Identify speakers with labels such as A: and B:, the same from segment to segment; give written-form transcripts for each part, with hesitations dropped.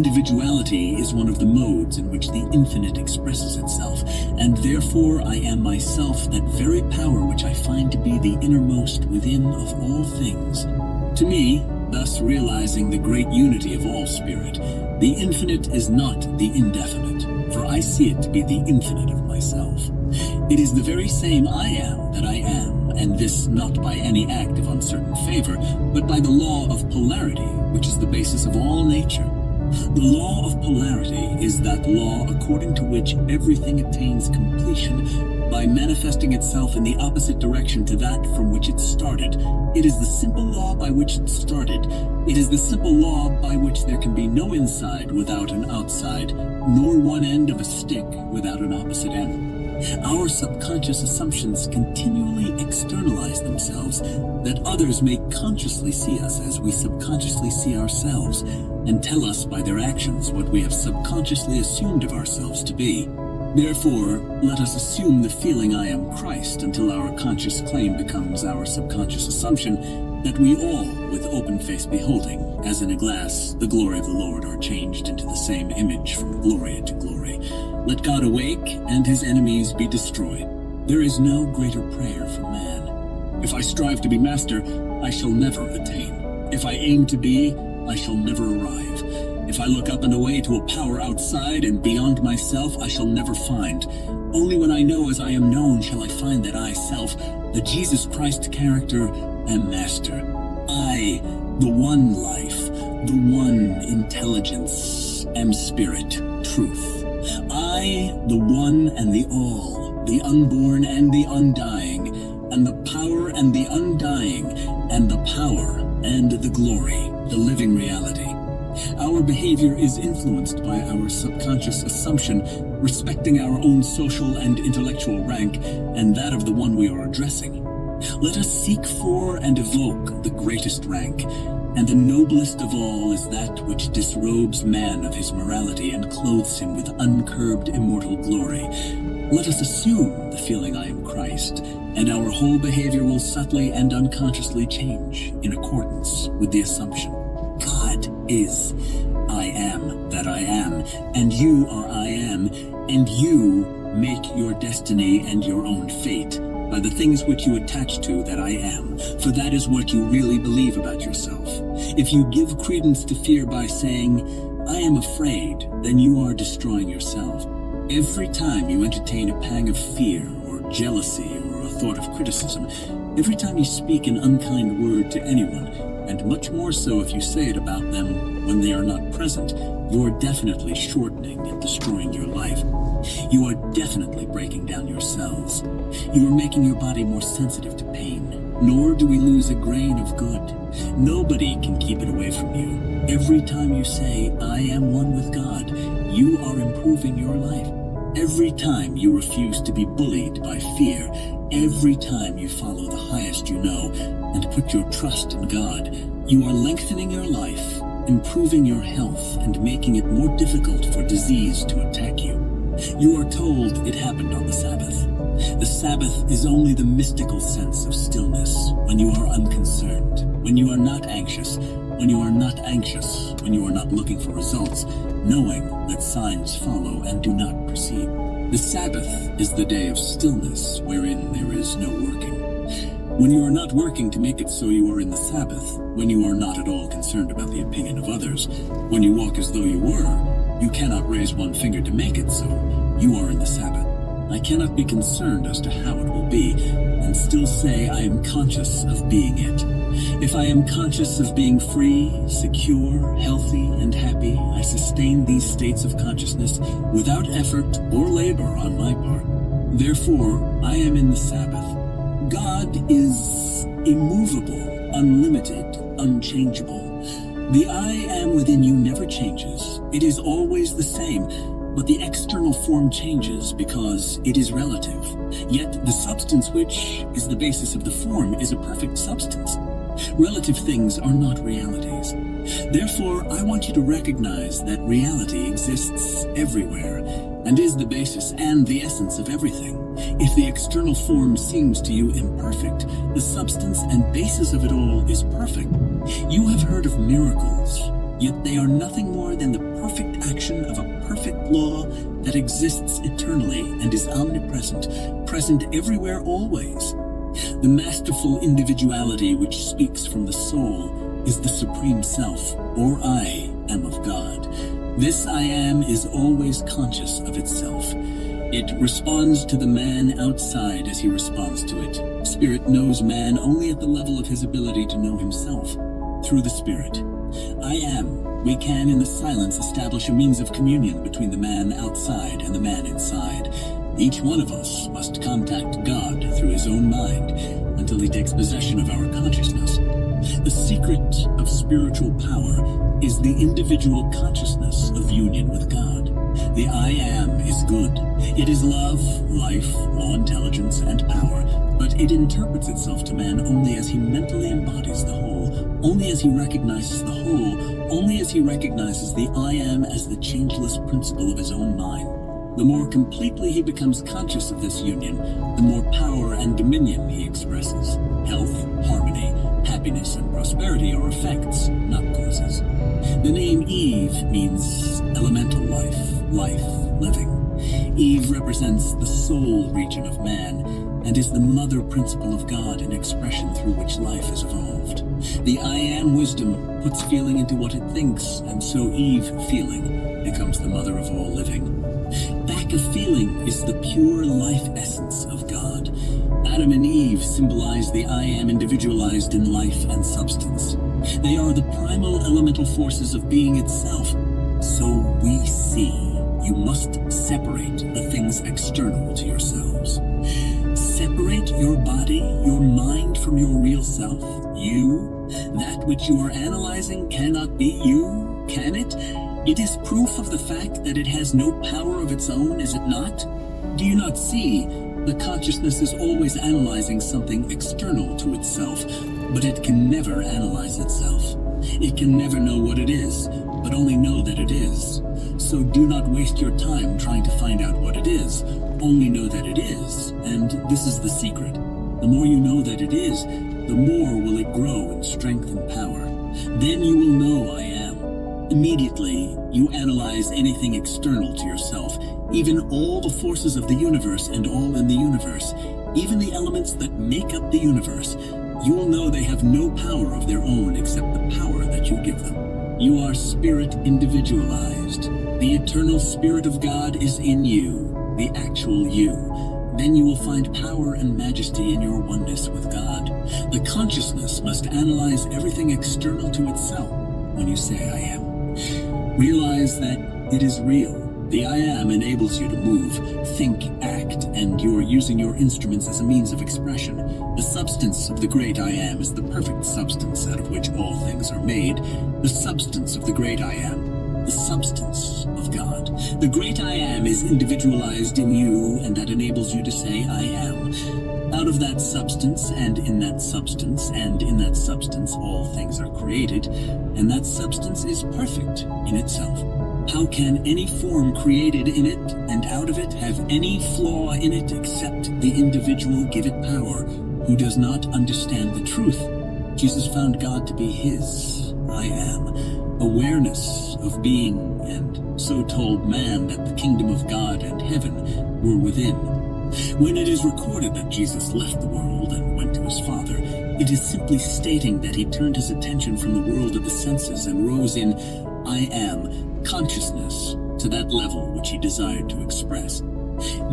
A: Individuality is one of the modes in which the infinite expresses itself, and therefore I am myself that very power which I find to be the innermost within of all things. To me, thus realizing the great unity of all spirit, the infinite is not the indefinite, for I see it to be the infinite of myself. It is the very same I am that I am, and this not by any act of uncertain favor, but by the law of polarity, which is the basis of all nature. The law of polarity is that law according to which everything attains completion by manifesting itself in the opposite direction to that from which it started. It is the simple law by which it started. It is the simple law by which there can be no inside without an outside, nor one end of a stick without an opposite end. Our subconscious assumptions continually externalize themselves, that others may consciously see us as we subconsciously see ourselves, and tell us by their actions what we have subconsciously assumed of ourselves to be. Therefore, let us assume the feeling I am Christ until our conscious claim becomes our subconscious assumption that we all, with open face beholding, as in a glass, the glory of the Lord are changed into the same image from glory to glory. Let God awake and his enemies be destroyed. There is no greater prayer for man. If I strive to be master, I shall never attain. If I aim to be, I shall never arrive. If I look up and away to a power outside and beyond myself, I shall never find. Only when I know as I am known shall I find that I, self, the Jesus Christ character, am master. I, the one life, the one intelligence, am spirit, truth. I, the one and the all, the unborn and the undying, and the power and the undying, and the power and the glory, the living reality. Our behavior is influenced by our subconscious assumption respecting our own social and intellectual rank and that of the one we are addressing. Let us seek for and evoke the greatest rank, and the noblest of all is that which disrobes man of his morality and clothes him with uncurbed immortal glory. Let us assume the feeling I am Christ, and our whole behavior will subtly and unconsciously change in accordance with the assumption. God is I am that I am, and you are I am, and you make your destiny and your own fate by the things which you attach to that I am, for that is what you really believe about yourself. If you give credence to fear by saying, I am afraid, then you are destroying yourself. Every time you entertain a pang of fear or jealousy or a thought of criticism, every time you speak an unkind word to anyone, and much more so if you say it about them when they are not present, you are definitely shortening and destroying your life. You are definitely breaking down your cells. You are making your body more sensitive to pain. Nor do we lose a grain of good. Nobody can keep it away from you. Every time you say, I am one with God, you are improving your life. Every time you refuse to be bullied by fear, every time you follow the highest you know and put your trust in God, you are lengthening your life, improving your health, and making it more difficult for disease to attack you. You are told it happened on the Sabbath. The Sabbath is only the mystical sense of stillness, when you are unconcerned, when you are not anxious, when you are not anxious, when you are not looking for results, knowing that signs follow and do not proceed. The Sabbath is the day of stillness, wherein there is no working. When you are not working to make it so you are in the Sabbath, when you are not at all concerned about the opinion of others, when you walk as though you were, you cannot raise one finger to make it so, you are in the Sabbath. I cannot be concerned as to how it will be, and still say I am conscious of being it. If I am conscious of being free, secure, healthy, and happy, I sustain these states of consciousness without effort or labor on my part. Therefore, I am in the Sabbath. God is immovable, unlimited, unchangeable. The I am within you never changes. It is always the same, but the external form changes because it is relative. Yet the substance which is the basis of the form is a perfect substance. Relative things are not realities. Therefore, I want you to recognize that reality exists everywhere and is the basis and the essence of everything. If the external form seems to you imperfect, the substance and basis of it all is perfect. You have heard of miracles. yet they are nothing more than the perfect action of a perfect law that exists eternally and is omnipresent, present everywhere always. The masterful individuality which speaks from the soul is the supreme self, or I am of God. This I am is always conscious of itself. It responds to the man outside as he responds to it. Spirit knows man only at the level of his ability to know himself, through the Spirit. I am. We can, in the silence, establish a means of communion between the man outside and the man inside. Each one of us must contact God through his own mind until he takes possession of our consciousness. The secret of spiritual power is the individual consciousness of union with God. The I am is good. It is love, life, law, intelligence, and power, but it interprets itself to man only as he mentally embodies the whole, only as he recognizes the whole, only as he recognizes the I am as the changeless principle of his own mind. The more completely he becomes conscious of this union, the more power and dominion he expresses. Health, harmony, happiness, and prosperity are effects, not causes. The name Eve means elemental life, living. Eve represents the soul region of man and is the mother principle of God in expression through which life is evolved. The I am wisdom puts feeling into what it thinks, and so Eve, feeling, becomes the mother of all living. Back of feeling is the pure life essence of God. Adam and Eve symbolize the I am individualized in life and substance. They are the primal elemental forces of being itself. So we see. You must separate the things external to yourselves. Separate your body, your mind from your real self. You, that which you are analyzing cannot be you, can it? It is proof of the fact that it has no power of its own, is it not? Do you not see? The consciousness is always analyzing something external to itself, but it can never analyze itself. It can never know what it is, but only know that it is. So do not waste your time trying to find out what it is. Only know that it is, and this is the secret. The more you know that it is, the more will it grow in strength and power. Then you will know I am. Immediately, you analyze anything external to yourself, even all the forces of the universe and all in the universe, even the elements that make up the universe. You will know they have no power of their own except the power that you give them. You are spirit individualized. The eternal Spirit of God is in you, the actual you. Then you will find power and majesty in your oneness with God. The consciousness must analyze everything external to itself when you say I am. Realize that it is real. The I am enables you to move, think, act, and you are using your instruments as a means of expression. The substance of the great I am is the perfect substance out of which all things are made. The substance of the great I am, the substance of God. The great I am is individualized in you, and that enables you to say I am. Out of that substance, and in that substance, and in that substance, all things are created, and that substance is perfect in itself. How can any form created in it and out of it have any flaw in it except the individual give it power who does not understand the truth? Jesus found God to be his I am, awareness of being, and so told man that the kingdom of God and heaven were within. When it is recorded that Jesus left the world and went to his Father, it is simply stating that he turned his attention from the world of the senses and rose in I am consciousness to that level which he desired to express.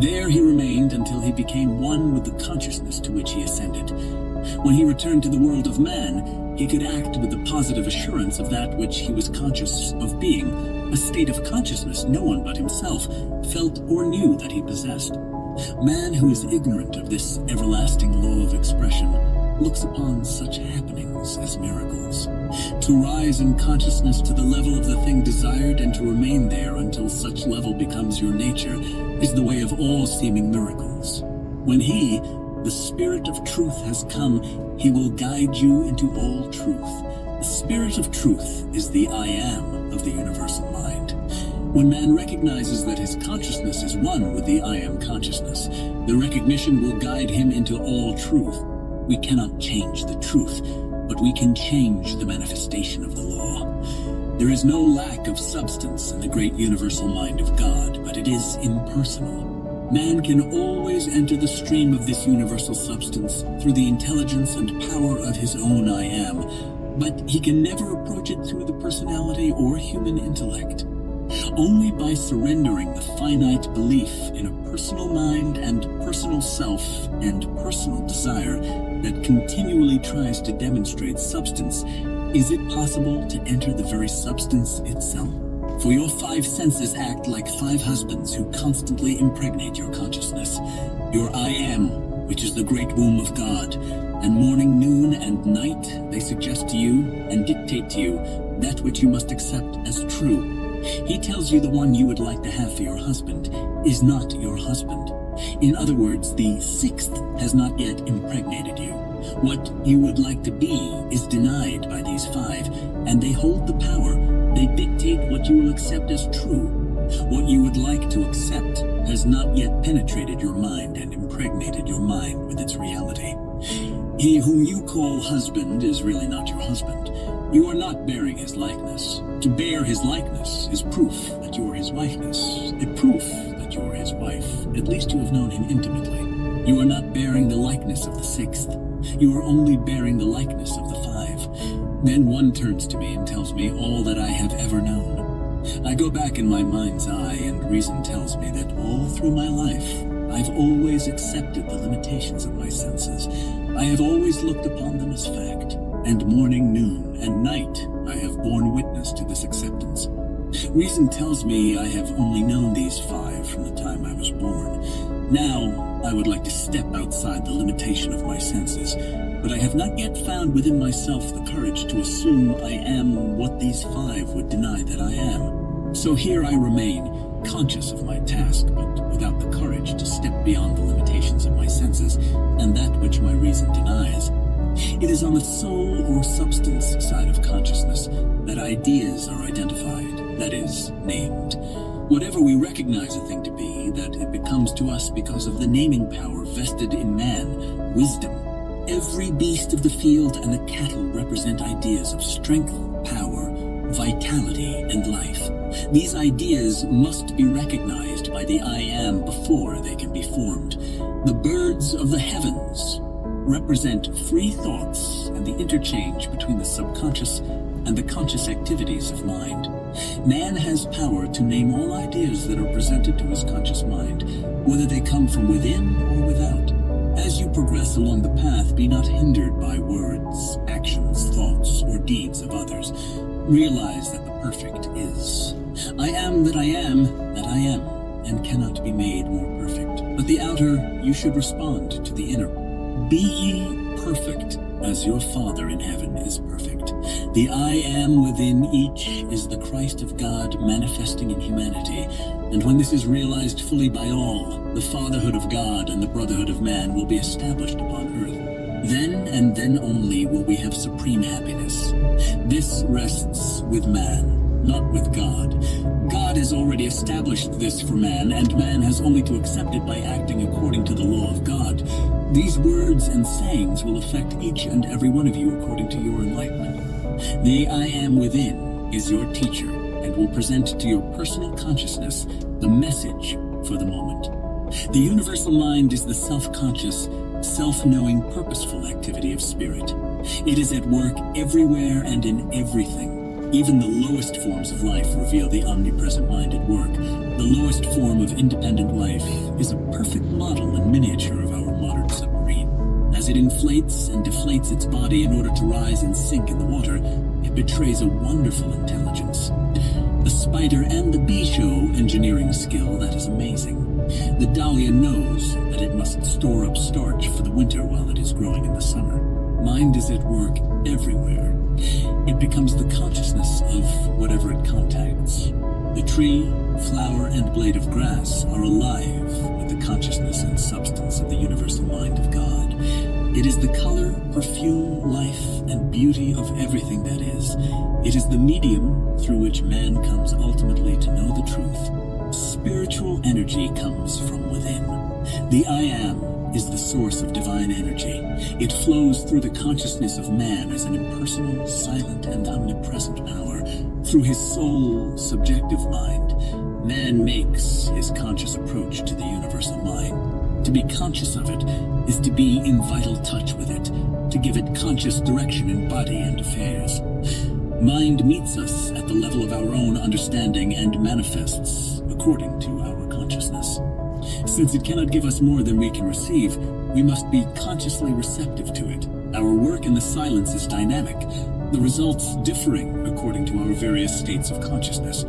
A: There he remained until he became one with the consciousness to which he ascended. When he returned to the world of man, he could act with the positive assurance of that which he was conscious of being, a state of consciousness no one but himself felt or knew that he possessed. Man who is ignorant of this everlasting law of expression looks upon such happenings as miracles. To rise in consciousness to the level of the thing desired and to remain there until such level becomes your nature is the way of all seeming miracles. When he, the Spirit of truth, has come, he will guide you into all truth. The Spirit of truth is the I am of the universal mind. When man recognizes that his consciousness is one with the I am consciousness, the recognition will guide him into all truth. We cannot change the truth, but we can change the manifestation of the law. There is no lack of substance in the great universal mind of God, but it is impersonal. Man can always enter the stream of this universal substance through the intelligence and power of his own I Am, but he can never approach it through the personality or human intellect. Only by surrendering the finite belief in a personal mind and personal self and personal desire that continually tries to demonstrate substance is it possible to enter the very substance itself. For your five senses act like five husbands who constantly impregnate your consciousness. Your I Am, which is the great womb of God, and morning, noon, and night they suggest to you and dictate to you that which you must accept as true. He tells you the one you would like to have for your husband is not your husband. In other words, the sixth has not yet impregnated you. What you would like to be is denied by these five, and they hold the power. They dictate what you will accept as true. What you would like to accept has not yet penetrated your mind and impregnated your mind with its reality. He whom you call husband is really not your husband. You are not bearing his likeness. To bear his likeness is proof that you are his wifeness, a proof that you are his wife. At least you have known him intimately. You are not bearing the likeness of the sixth. You are only bearing the likeness of the five. Then one turns to me and tells me all that I have ever known. I go back in my mind's eye, and reason tells me that all through my life, I've always accepted the limitations of my senses. I have always looked upon them as fact. And morning, noon, and night, I have borne witness to this acceptance. Reason tells me I have only known these five from the time I was born. Now, I would like to step outside the limitation of my senses, but I have not yet found within myself the courage to assume I am what these five would deny that I am. So here I remain, conscious of my task, but without the courage to step beyond the limitations of my senses and that which my reason denies. It is on the soul or substance side of consciousness that ideas are identified, that is, named. Whatever we recognize a thing to be, that it becomes to us because of the naming power vested in man, wisdom. Every beast of the field and the cattle represent ideas of strength, power, vitality, and life. These ideas must be recognized by the I Am before they can be formed. The birds of the heavens represent free thoughts and the interchange between the subconscious and the conscious activities of mind. Man has power to name all ideas that are presented to his conscious mind, whether they come from within or without. As you progress along the path, be not hindered by words, actions, thoughts, or deeds of others. Realize that the perfect is. I am that I am that I am, and cannot be made more perfect. But the outer, you should respond to the inner. Be ye perfect, as your Father in heaven is perfect. The I Am within each is the Christ of God manifesting in humanity, and when this is realized fully by all, the fatherhood of God and the brotherhood of man will be established upon earth. Then and then only will we have supreme happiness. This rests with man, not with God. God has already established this for man, and man has only to accept it by acting according to the law of God. These words and sayings will affect each and every one of you according to your enlightenment. The I Am within is your teacher and will present to your personal consciousness the message for the moment. The universal mind is the self-conscious, self-knowing, purposeful activity of spirit. It is at work everywhere and in everything. Even the lowest forms of life reveal the omnipresent mind at work. The lowest form of independent life is a perfect model and miniature of our modern submarine. As it inflates and deflates its body in order to rise and sink in the water, it betrays a wonderful intelligence. The spider and the bee show engineering skill that is amazing. The dahlia knows that it must store up starch for the winter while it is growing in the summer. Mind is at work everywhere. It becomes the consciousness of whatever it contacts. The tree, flower, and blade of grass are alive with the consciousness and substance of the universal mind of God. It is the color, perfume, life, and beauty of everything that is. It is the medium through which man comes ultimately to know the truth. Spiritual energy comes from within. The I Am is the source of divine energy. It flows through the consciousness of man as an impersonal, silent, and omnipresent power. Through his sole, subjective mind, man makes his conscious approach to the universal mind. To be conscious of it is to be in vital touch with it, to give it conscious direction in body and affairs. Mind meets us at the level of our own understanding and manifests according to our consciousness. Since it cannot give us more than we can receive, we must be consciously receptive to it. Our work in the silence is dynamic, the results differing according to our various states of consciousness.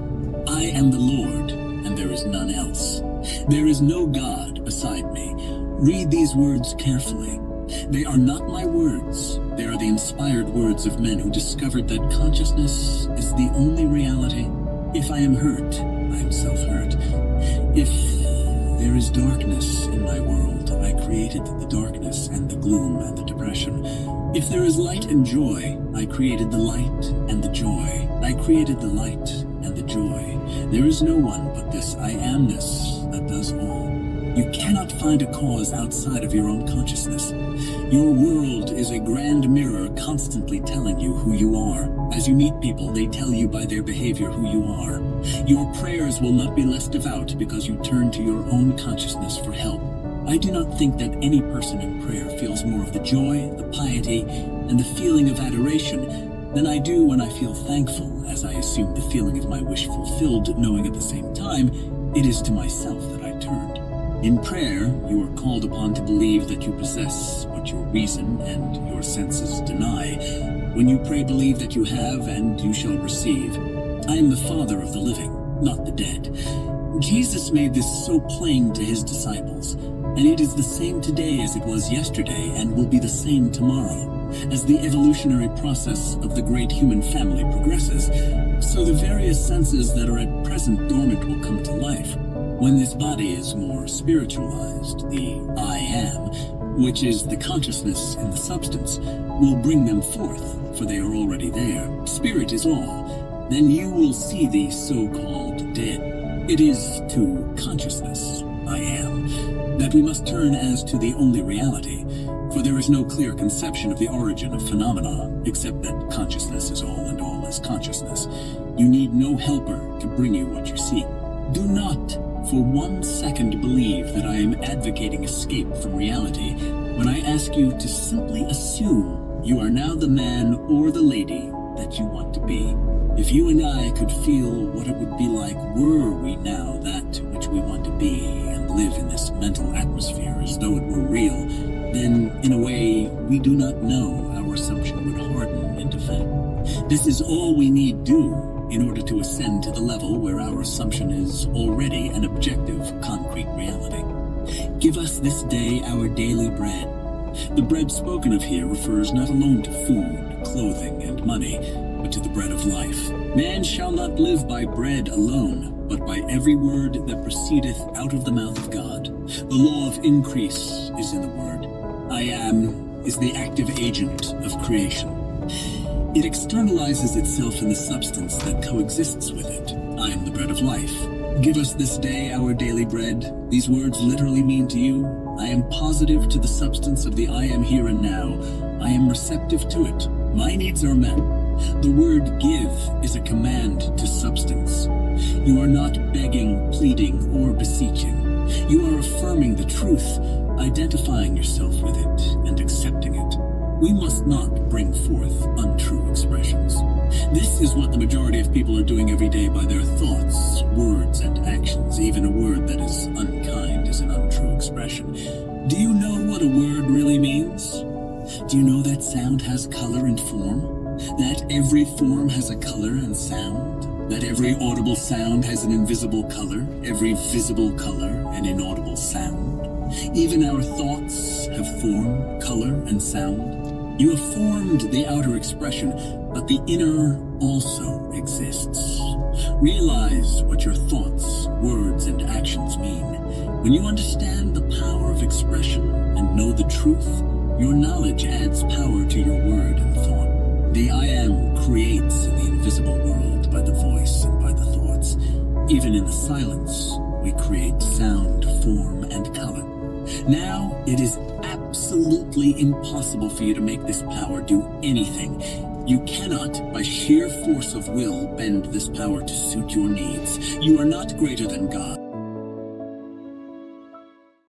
A: I am the Lord, and there is none else. There is no God beside me. Read these words carefully. They are not my words. They are the inspired words of men who discovered that consciousness is the only reality. If I am hurt, I am self-hurt. If there is darkness in my world, I created the darkness and the gloom and the depression. If there is light and joy, I created the light and the joy. I created the light and the joy. There is no one but this I amness that does all. You cannot find a cause outside of your own consciousness. Your world is a grand mirror constantly telling you who you are. As you meet people, they tell you by their behavior who you are. Your prayers will not be less devout because you turn to your own consciousness for help. I do not think that any person in prayer feels more of the joy, the piety, and the feeling of adoration than I do when I feel thankful, as I assume the feeling of my wish fulfilled, knowing at the same time it is to myself that I turned. In prayer, you are called upon to believe that you possess what your reason and your senses deny. When you pray, believe that you have and you shall receive. I am the Father of the living, not the dead. Jesus made this so plain to his disciples, and it is the same today as it was yesterday and will be the same tomorrow. As the evolutionary process of the great human family progresses, so the various senses that are at present dormant will come to life. When this body is more spiritualized, the I am, which is the consciousness in the substance, will bring them forth, for they are already there. Spirit is all. Then you will see the so-called dead. It is to consciousness, I am, that we must turn as to the only reality, for there is no clear conception of the origin of phenomena, except that consciousness is all and all is consciousness. You need no helper to bring you what you seek. Do not for 1 second believe that I am advocating escape from reality when I ask you to simply assume you are now the man or the lady that you want to be. If you and I could feel what it would be like were we now that which we want to be and live in this mental atmosphere as though it were real, then in a way we do not know our assumption would harden into fact. This is all we need do in order to ascend to the level where our assumption is already an objective, concrete reality. Give us this day our daily bread. The bread spoken of here refers not alone to food, clothing, and money, but to the bread of life. Man shall not live by bread alone, but by every word that proceedeth out of the mouth of God. The law of increase is in the word. I am is the active agent of creation. It externalizes itself in the substance that coexists with it. I am the bread of life. Give us this day our daily bread. These words literally mean to you, I am positive to the substance of the I am here and now. I am receptive to it. My needs are met. The word give is a command to substance. You are not begging, pleading, or beseeching. You are affirming the truth, identifying yourself with it, and accepting it. We must not bring forth untrue expressions. This is what the majority of people are doing every day by their thoughts, words, and actions. Even a word that is unkind is an untrue expression. Do you know what a word really means? Do you know that sound has color and form? That every form has a color and sound? That every audible sound has an invisible color, every visible color an inaudible sound? Even our thoughts have form, color, and sound. You have formed the outer expression, but the inner also exists. Realize what your thoughts, words, and actions mean. When you understand the power of expression and know the truth, your knowledge adds power to your word and thought. The I am creates in the invisible world by the voice and by the thoughts. Even in the silence, we create sound, form, and color. Now, it is absolutely impossible for you to make this power do anything. You cannot, by sheer force of will, bend this power to suit your needs. You are not greater than God.